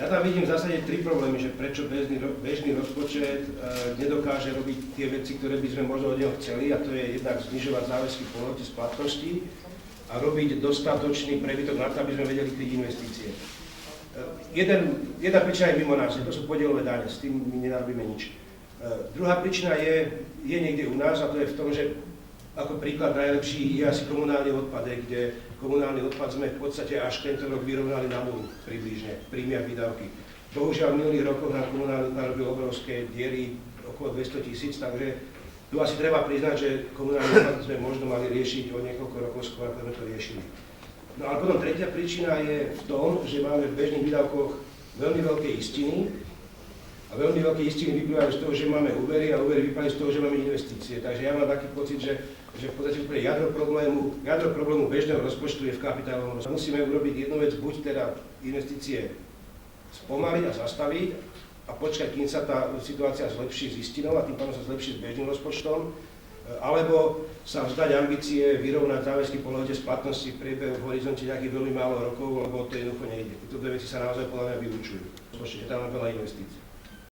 Ja tam vidím v zásade tri problémy, že prečo bežný rozpočet nedokáže robiť tie veci, ktoré by sme možno od neho chceli, a to je jednak znižovať záväzky po lehote splatnosti a robiť dostatočný prebytok na to, aby sme vedeli kryť investície. Jedna príčina je mimo nás, to sú podielové dane, s tým my nenarobíme nič. Druhá príčina je niekde u nás, a to je v tom, že ako príklad najlepší je asi komunálny odpad, kde komunálny odpad sme v podstate až tento rok vyrovnali na nulu približne, príjmy a výdavky. Bohužiaľ v minulých rokoch na komunálny odpad robil obrovské diery, okolo 200 000, takže tu asi treba priznať, že komunálny odpad sme možno mali riešiť o niekoľko rokov skôr, ako sme to riešili. No ale potom tretia príčina je v tom, že máme v bežných výdavkoch veľmi veľké istiny, a veľmi veľké istiny vyplývajú z toho, že máme úvery, a úvery vyplývajú z toho, že máme investície. Takže ja mám taký pocit, že v podstate úplne jadro problému bežného rozpočtu je v kapitálovom rozpočtu. Musíme urobiť jednu vec, buď teda investície spomaliť a zastaviť a počkať, kým sa tá situácia zlepší s istinou a tým pádom sa zlepší s bežným rozpočtom, alebo sa vzdať ambície vyrovnať záväzky po lehote splatnosti v priebehu v horizonte nejakých veľmi málo rokov, lebo to jednoducho nejde. Tieto dve veci sa naozaj podľa mňa vylúčujú. Rozpočte tam veľa investícií.